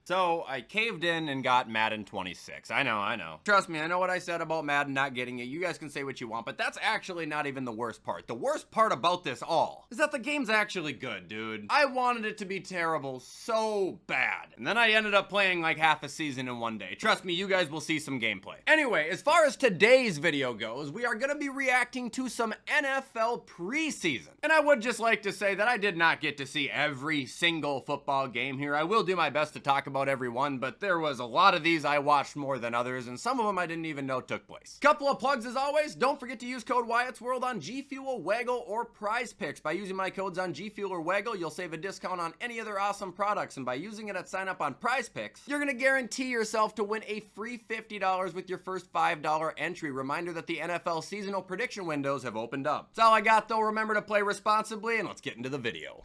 So I caved in and got Madden 26. I know. Trust me, I know what I said about Madden not getting it. You guys can say what you want, but that's actually not even the worst part. The worst part about this all is that the game's actually good, dude. I wanted it to be terrible so bad. And then I ended up playing like half a season in one day. Trust me, you guys will see some gameplay. Anyway, as far as today's video goes, we are gonna be reacting to some NFL preseason. And I would just like to say that I did not get to see every single football game here. I will do my best to talk about every one, but there was a lot of these I watched more than others, and some of them I didn't even know took place. Couple of plugs as always. Don't forget to use code WyattzWorld on G Fuel, Waggle, or Prize Picks. By using my codes on G Fuel or Waggle, you'll save a discount on any other awesome products, and by using it at sign up on Prize Picks, you're gonna guarantee yourself to win a free $50 with your first $5 entry. Reminder that the NFL seasonal prediction windows have opened up. That's all I got though. Remember to play responsibly, and let's get into the video.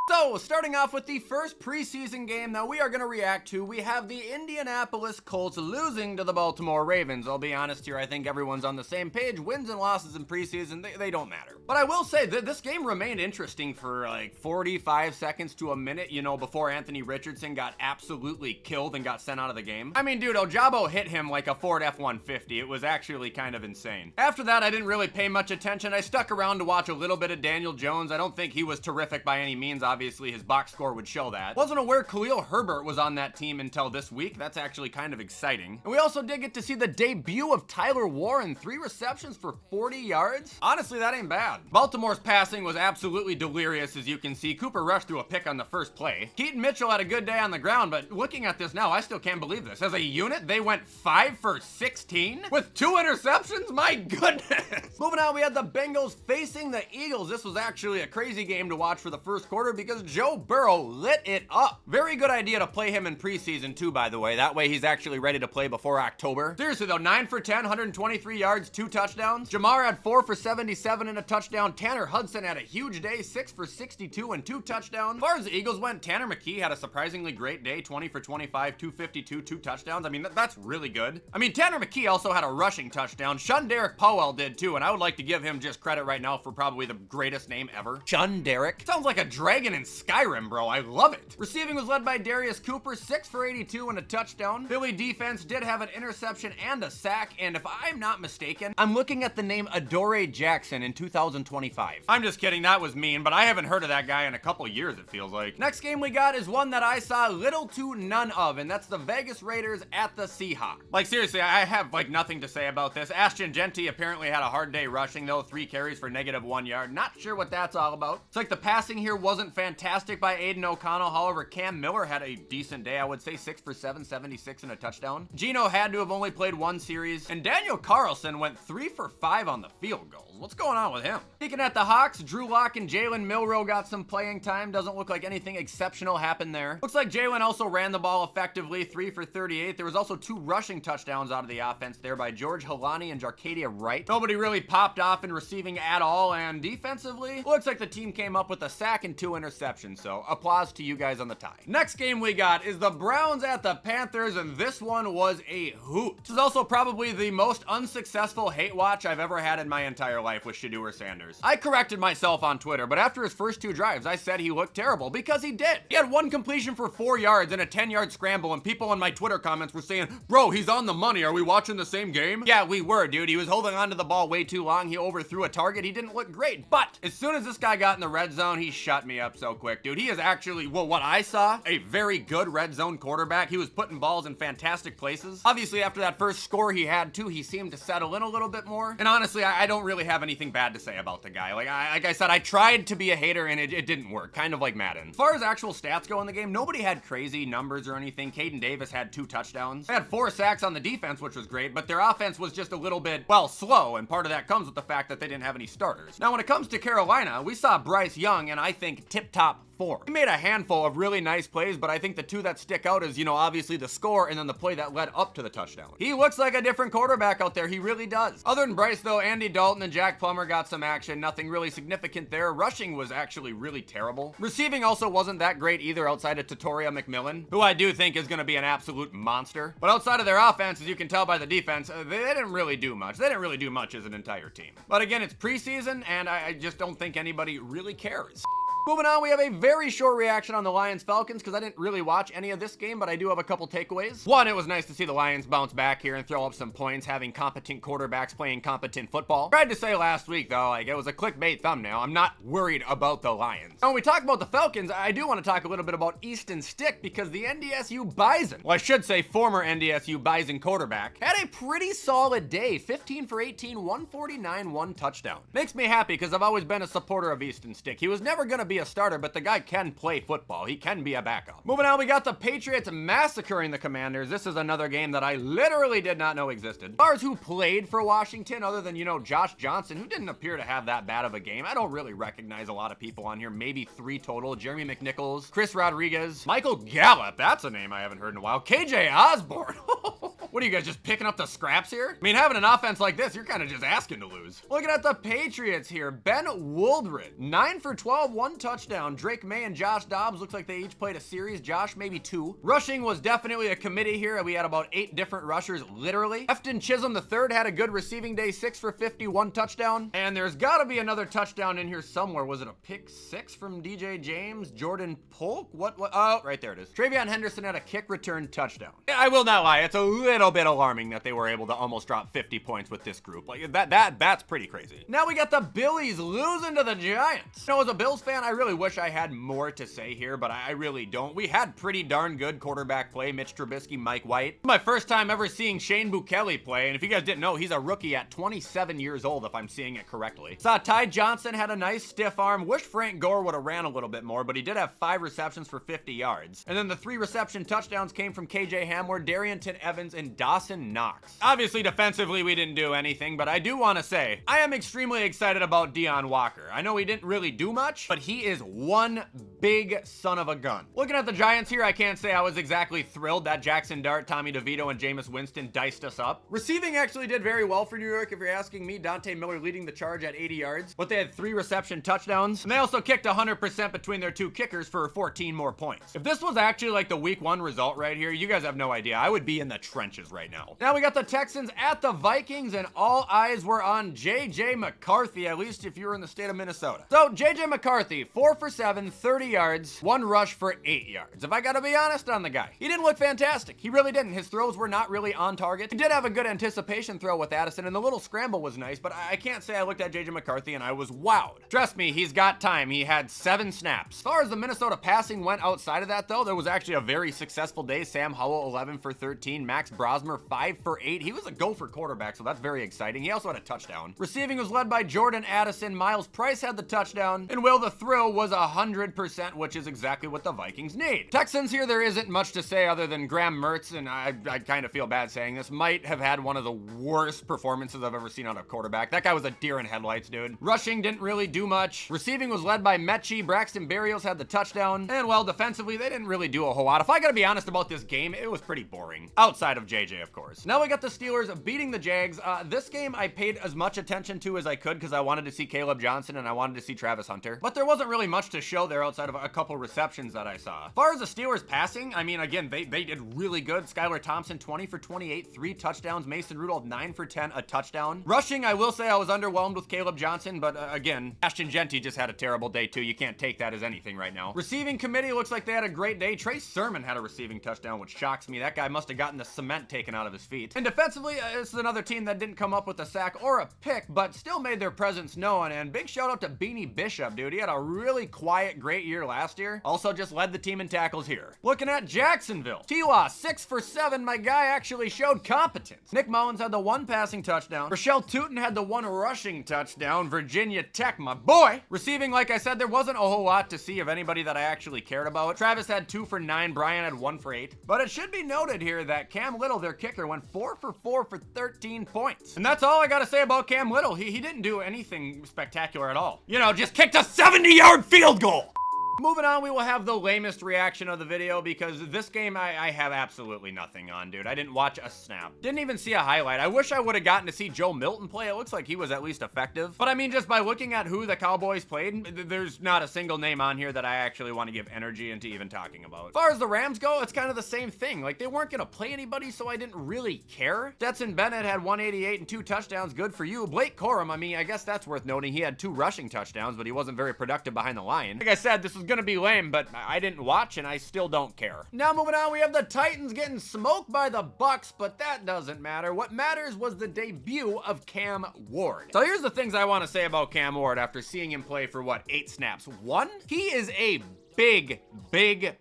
So, starting off with the first preseason game that we are going to react to, we have the Indianapolis Colts losing to the Baltimore Ravens. I'll be honest here, I think everyone's on the same page. Wins and losses in preseason, they don't matter. But I will say that this game remained interesting for like 45 seconds to a minute, you know, before Anthony Richardson got absolutely killed and got sent out of the game. I mean, dude, Ojabo hit him like a Ford F-150. It was actually kind of insane. After that, I didn't really pay much attention. I stuck around to watch a little bit of Daniel Jones. I don't think he was terrific by any means, obviously. His box score would show that. Wasn't aware Khalil Herbert was on that team until this week. That's actually kind of exciting. And we also did get to see the debut of Tyler Warren, 3 receptions for 40 yards. Honestly, that ain't bad. Baltimore's passing was absolutely delirious, as you can see. Cooper Rush threw a pick on the first play. Keaton Mitchell had a good day on the ground, but looking at this now, I still can't believe this. As a unit, they went 5 for 16 with 2 interceptions? My goodness. Moving on, we had the Bengals facing the Eagles. This was actually a crazy game to watch for the first quarter because Joe Burrow lit it up. Very good idea to play him in preseason too, by the way. That way he's actually ready to play before October. Seriously though, 9 for 10, 123 yards, 2 touchdowns. Jamar had 4 for 77 and a touchdown. Tanner Hudson had a huge day, 6 for 62 and 2 touchdowns. As far as the Eagles went, Tanner McKee had a surprisingly great day, 20 for 25, 252, 2 touchdowns. I mean, that's really good. I mean, Tanner McKee also had a rushing touchdown. Derek Powell did too, and I would like to give him just credit right now for probably the greatest name ever. Derek. Sounds like a dragon in Skyrim, bro. I love it. Receiving was led by Darius Cooper, 6 for 82 and a touchdown. Philly defense did have an interception and a sack, and if I'm not mistaken, I'm looking at the name Adoree Jackson in 2025. I'm just kidding, that was mean, but I haven't heard of that guy in a couple years, it feels like. Next game we got is one that I saw little to none of, and that's the Vegas Raiders at the Seahawks. Like, seriously, I have like nothing to say about this. Ashton Genty apparently had a hard day rushing, though, 3 carries for -1 yard. Not sure what that's all about. It's like the passing here wasn't fantastic by Aiden O'Connell. However, Cam Miller had a decent day. I would say 6 for 7, 76 and a touchdown. Gino had to have only played 1 series, and Daniel Carlson went 3 for 5 on the field goals. What's going on with him? Speaking at the Hawks, Drew Lock and Jalen Milroe got some playing time. Doesn't look like anything exceptional happened there. Looks like Jalen also ran the ball effectively, 3 for 38. There was also 2 rushing touchdowns out of the offense there by George Halani and Jarcadia Wright. Nobody really popped off in receiving at all, and defensively, looks like the team came up with a sack and 2 interceptions, so applause to you guys on the tie. Next game we got is the Browns at the Panthers, and this one was a hoot. This is also probably the most unsuccessful hate watch I've ever had in my entire life with Shedeur Sanders. I corrected myself on Twitter, but after his first 2 drives, I said he looked terrible, because he did. He had 1 completion for 4 yards and a 10-yard scramble, and people in my Twitter comments were saying, bro, he's on the money. Are we watching the same game? Yeah, we were, dude. He was holding onto the ball way too long. He overthrew a target. He didn't look great, but as soon as this guy got in the red zone, he shut me up so quick, dude. He is actually, well, what I saw, a very good red zone quarterback. He was putting balls in fantastic places. Obviously, after that first score he had too, he seemed to settle in a little bit more. And honestly, I don't really have anything bad to say about the guy. Like I said, I tried to be a hater and it didn't work. Kind of like Madden. As far as actual stats go in the game, nobody had crazy numbers or anything. Caden Davis had 2 touchdowns. They had 4 sacks on the defense, which was great, but their offense was just a little bit, well, slow. And part of that comes with the fact that they didn't have any starters. Now, when it comes to Carolina, we saw Bryce Young and I think tip-top 4. He made a handful of really nice plays, but I think the two that stick out is, obviously the score and then the play that led up to the touchdown. He looks like a different quarterback out there. He really does. Other than Bryce, though, Andy Dalton and Jack Plummer got some action. Nothing really significant there. Rushing was actually really terrible. Receiving also wasn't that great either outside of Tatoria McMillan, who I do think is going to be an absolute monster. But outside of their offense, as you can tell by the defense, they didn't really do much. They didn't really do much as an entire team. But again, it's preseason, and I just don't think anybody really cares. Moving on, we have a very short reaction on the Lions-Falcons because I didn't really watch any of this game, but I do have a couple takeaways. One, it was nice to see the Lions bounce back here and throw up some points, having competent quarterbacks playing competent football. Tried to say last week, though, it was a clickbait thumbnail. I'm not worried about the Lions. Now, when we talk about the Falcons, I do want to talk a little bit about Easton Stick because the NDSU Bison, well, I should say former NDSU Bison quarterback, had a pretty solid day. 15 for 18, 149, 1 touchdown. Makes me happy because I've always been a supporter of Easton Stick. He was never going to be a starter, but the guy can play football. He can be a backup. Moving on, we got the Patriots massacring the Commanders. This is another game that I literally did not know existed. As far as who played for Washington, other than, Josh Johnson, who didn't appear to have that bad of a game, I don't really recognize a lot of people on here. Maybe 3 total. Jeremy McNichols, Chris Rodriguez, Michael Gallup, that's a name I haven't heard in a while, KJ Osborne. What are you guys, just picking up the scraps here? I mean, having an offense like this, you're kind of just asking to lose. Looking at the Patriots here, Ben Woldred, 9 for 12, 1 touchdown. Drake May and Josh Dobbs, looks like they each played a series. Josh, maybe 2. Rushing was definitely a committee here. We had about 8 different rushers, literally. Efton Chisholm III had a good receiving day, 6 for 50, 1 touchdown. And there's got to be another touchdown in here somewhere. Was it a pick 6 from DJ James? Jordan Polk? What? Oh, right there it is. Travion Henderson had a kick return touchdown. I will not lie, it's a little bit alarming that they were able to almost drop 50 points with this group. Like that's pretty crazy. Now we got the Billies losing to the Giants. As a Bills fan, I really wish I had more to say here, but I really don't. We had pretty darn good quarterback play. Mitch Trubisky, Mike White. My first time ever seeing Shane Bukele play, and if you guys didn't know, he's a rookie at 27 years old, if I'm seeing it correctly. Saw Ty Johnson had a nice stiff arm. Wish Frank Gore would have ran a little bit more, but he did have 5 receptions for 50 yards. And then the 3 reception touchdowns came from KJ Hamler, Darrington Evans, and Dawson Knox. Obviously, defensively, we didn't do anything, but I do want to say, I am extremely excited about Deion Walker. I know he didn't really do much, but he is one big son of a gun. Looking at the Giants here, I can't say I was exactly thrilled that Jackson Dart, Tommy DeVito, and Jameis Winston diced us up. Receiving actually did very well for New York, if you're asking me. Dante Miller leading the charge at 80 yards, but they had 3 reception touchdowns, and they also kicked 100% between their 2 kickers for 14 more points. If this was actually like the week 1 result right here, you guys have no idea. I would be in the trenches right now. Now we got the Texans at the Vikings, and all eyes were on J.J. McCarthy, at least if you're in the state of Minnesota. So J.J. McCarthy, 4 for 7, 30 yards, 1 rush for 8 yards. If I gotta be honest on the guy, he didn't look fantastic. He really didn't. His throws were not really on target. He did have a good anticipation throw with Addison, and the little scramble was nice, but I can't say I looked at J.J. McCarthy and I was wowed. Trust me, he's got time. He had 7 snaps. As far as the Minnesota passing went outside of that, though, there was actually a very successful day. Sam Howell, 11 for 13. Max Brosmer, 5 for 8. He was a gopher quarterback, so that's very exciting. He also had a touchdown. Receiving was led by Jordan Addison. Miles Price had the touchdown, and Will the thrill was 100%, which is exactly what the Vikings need. Texans here, there isn't much to say other than Graham Mertz, and I kind of feel bad saying this, might have had one of the worst performances I've ever seen out of quarterback. That guy was a deer in headlights, dude. Rushing didn't really do much. Receiving was led by Mechie. Braxton Berrios had the touchdown, and well, defensively, they didn't really do a whole lot. If I gotta be honest about this game, it was pretty boring. Outside of JJ, of course. Now we got the Steelers beating the Jags. This game I paid as much attention to as I could because I wanted to see Caleb Johnson and I wanted to see Travis Hunter. But there wasn't really much to show there outside of a couple receptions that I saw. As far as the Steelers passing, I mean, again, they did really good. Skylar Thompson, 20 for 28, 3 touchdowns. Mason Rudolph, 9 for 10, a touchdown. Rushing, I will say I was underwhelmed with Caleb Johnson, but again, Ashton Genty just had a terrible day too. You can't take that as anything right now. Receiving committee looks like they had a great day. Trey Sermon had a receiving touchdown, which shocks me. That guy must have gotten the cement taken out of his feet. And defensively, this is another team that didn't come up with a sack or a pick, but still made their presence known. And big shout out to Beanie Bishop, dude. He had a really quiet, great year last year. Also just led the team in tackles here. Looking at Jacksonville. T-Law, 6 for 7. My guy actually showed competence. Nick Mullins had the 1 passing touchdown. Rochelle Tootin had the 1 rushing touchdown. Virginia Tech, my boy. Receiving, like I said, there wasn't a whole lot to see of anybody that I actually cared about. Travis had 2 for 9. Brian had 1 for 8. But it should be noted here that Cam Little, their kicker, went 4 for 4 for 13 points. And that's all I gotta say about Cam Little. He didn't do anything spectacular at all. Just kicked a 70-yard field goal. Moving on, we will have the lamest reaction of the video because this game I have absolutely nothing on, dude. I didn't watch a snap. Didn't even see a highlight. I wish I would have gotten to see Joe Milton play. It looks like he was at least effective. But I mean, just by looking at who the Cowboys played, there's not a single name on here that I actually want to give energy into even talking about. As far as the Rams go, it's kind of the same thing. Like, they weren't going to play anybody, so I didn't really care. Stetson Bennett had 188 and 2 touchdowns. Good for you. Blake Corum, I mean, I guess that's worth noting. He had 2 rushing touchdowns, but he wasn't very productive behind the line. Like I said, this was going to be lame, but I didn't watch, and I still don't care. Now, moving on, we have the Titans getting smoked by the Bucs, but that doesn't matter. What matters was the debut of Cam Ward. So here's the things I want to say about Cam Ward after seeing him play for, what, 8 snaps? 1, he is a big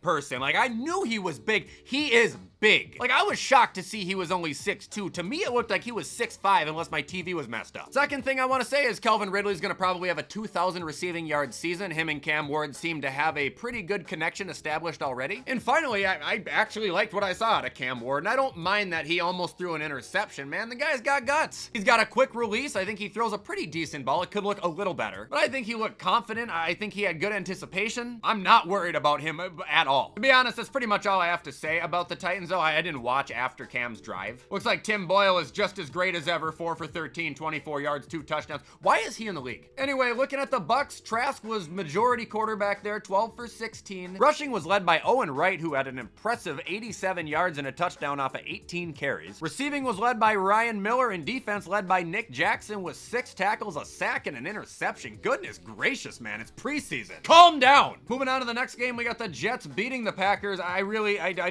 person. Like, I knew he was big. He is big. Like, I was shocked to see he was only 6'2". To me, it looked like he was 6'5", unless my TV was messed up. Second thing I want to say is Calvin Ridley's going to probably have a 2,000 receiving yard season. Him and Cam Ward seem to have a pretty good connection established already. And finally, I actually liked what I saw out of Cam Ward, and I don't mind that he almost threw an interception, man. The guy's got guts. He's got a quick release. I think he throws a pretty decent ball. It could look a little better, but I think he looked confident. I think he had good anticipation. I'm not worried about him at all. To be honest, that's pretty much all I have to say about the Titans, though. I didn't watch after Cam's drive. Looks like Tim Boyle is just as great as ever. 4 for 13, 24 yards, 2 touchdowns. Why is he in the league? Anyway, looking at the Bucs, Trask was majority quarterback there, 12 for 16. Rushing was led by Owen Wright, who had an impressive 87 yards and a touchdown off of 18 carries. Receiving was led by Ryan Miller, and defense led by Nick Jackson with 6 tackles, a sack, and an interception. Goodness gracious, man, it's preseason. Calm down. Moving on to the next game, we got the Jets beating the Packers. I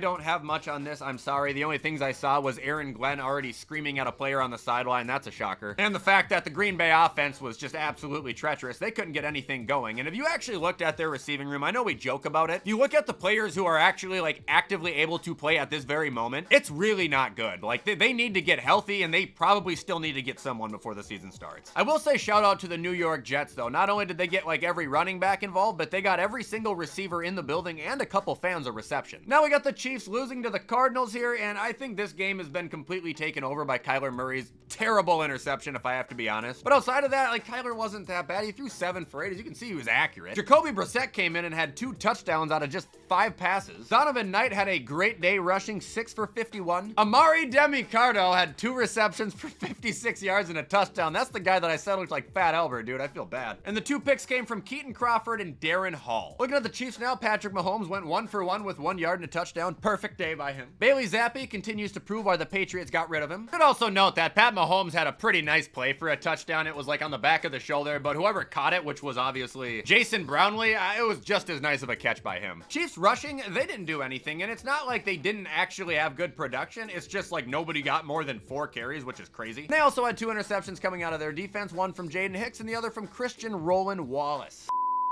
don't have much on this. I'm sorry. The only things I saw was Aaron Glenn already screaming at a player on the sideline. That's a shocker. And the fact that the Green Bay offense was just absolutely treacherous. They couldn't get anything going. And if you actually looked at their receiving room, I know we joke about it. If you look at the players who are actually like actively able to play at this very moment, it's really not good. Like they need to get healthy, and they probably still need to get someone before the season starts. I will say shout out to the New York Jets though. Not only did they get like every running back involved, but they got every single receiver in the building and a couple fans a reception. Now we got the Chiefs losing to the Cardinals here, and I think this game has been completely taken over by Kyler Murray's terrible interception, if I have to be honest. But outside of that, like, Kyler wasn't that bad. He threw 7 for 8. As you can see, he was accurate. Jacoby Brissett came in and had 2 touchdowns out of just 5 passes. Donovan Knight had a great day rushing, 6 for 51. Amari Demicardo had 2 receptions for 56 yards and a touchdown. That's the guy that I said looked like Fat Albert, dude. I feel bad. And the 2 picks came from Keaton Crawford and Darren Hall. Looking at the Chiefs now, Patrick Mahomes went 1 for 1 with 1 yard and a touchdown. Perfect day by him. Bailey Zappi continues to prove why the Patriots got rid of him. Could also note that Pat Mahomes had a pretty nice play for a touchdown. It was like on the back of the shoulder, but whoever caught it, which was obviously Jason Brownlee, it was just as nice of a catch by him. Chiefs rushing, they didn't do anything, and it's not like they didn't actually have good production. It's just like nobody got more than 4 carries, which is crazy. They also had 2 interceptions coming out of their defense, one from Jaden Hicks and the other from Christian Roland Wallace.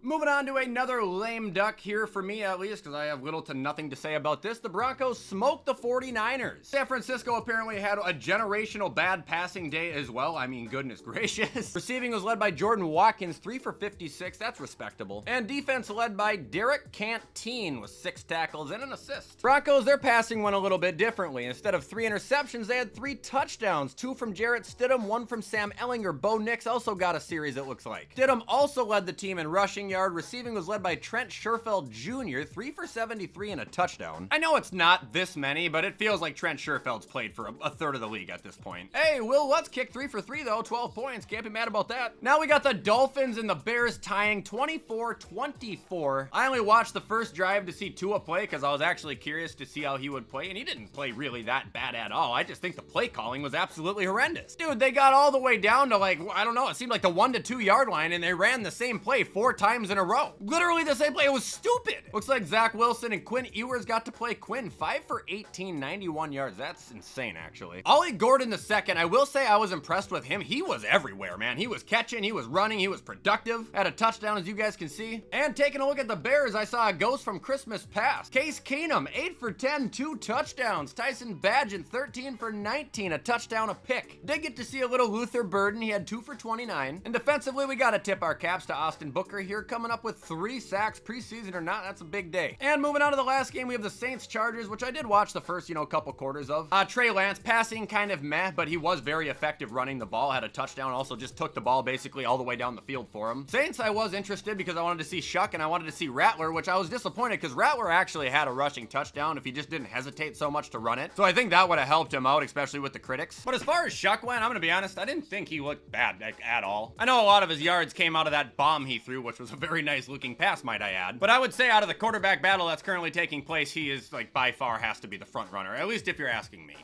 Moving on to another lame duck here for me, at least, because I have little to nothing to say about this. The Broncos smoked the 49ers. San Francisco apparently had a generational bad passing day as well. I mean, goodness gracious. Receiving was led by Jordan Watkins, 3 for 56. That's respectable. And defense led by Derek Canteen with 6 tackles and an assist. Broncos, their passing went a little bit differently. Instead of 3 interceptions, they had 3 touchdowns. 2 from Jarrett Stidham, 1 from Sam Ellinger. Bo Nix also got a series, it looks like. Stidham also led the team in rushing yard. Receiving was led by Trent Sherfeld Jr., 3 for 73 and a touchdown. I know it's not this many, but it feels like Trent Sherfeld's played for a third of the league at this point. Hey, Will Lutz kicked 3 for 3 though, 12 points. Can't be mad about that. Now we got the Dolphins and the Bears tying 24-24. I only watched the first drive to see Tua play because I was actually curious to see how he would play, and he didn't play really that bad at all. I just think the play calling was absolutely horrendous. Dude, they got all the way down to like, I don't know, it seemed like the 1 to 2 yard line, and they ran the same play 4 times in a row. Literally the same play. It was stupid. Looks like Zach Wilson and Quinn Ewers got to play. Quinn, 5 for 18, 91 yards. That's insane, actually. Ollie Gordon II, I will say I was impressed with him. He was everywhere, man. He was catching, he was running, he was productive. Had a touchdown, as you guys can see. And taking a look at the Bears, I saw a ghost from Christmas past. Case Keenum, 8 for 10, 2 touchdowns. Tyson Badgett, 13 for 19, a touchdown, a pick. Did get to see a little Luther Burden. He had 2 for 29. And defensively, we got to tip our caps to Austin Booker here. coming up with 3 sacks, preseason or not. That's a big day. And moving on to the last game, we have the Saints-Chargers, which I did watch the first, couple quarters of. Trey Lance, passing kind of meh, but he was very effective running the ball, had a touchdown, also just took the ball basically all the way down the field for him. Saints, I was interested because I wanted to see Shuck and I wanted to see Rattler, which I was disappointed because Rattler actually had a rushing touchdown if he just didn't hesitate so much to run it. So I think that would have helped him out, especially with the critics. But as far as Shuck went, I'm gonna be honest, I didn't think he looked bad at all. I know a lot of his yards came out of that bomb he threw, which was a very nice looking pass, might I add. But I would say out of the quarterback battle that's currently taking place, he is like by far has to be the front runner, at least if you're asking me.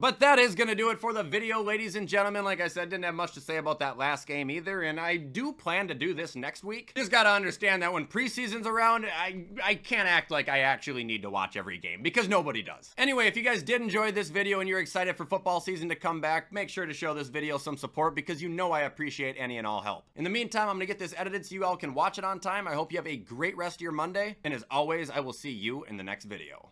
But that is going to do it for the video, ladies and gentlemen. Like I said, didn't have much to say about that last game either, and I do plan to do this next week. Just got to understand that when preseason's around, I can't act like I actually need to watch every game, because nobody does. Anyway, if you guys did enjoy this video and you're excited for football season to come back, make sure to show this video some support, because you know I appreciate any and all help. In the meantime, I'm going to get this edited so you all can watch it on time. I hope you have a great rest of your Monday, and as always, I will see you in the next video.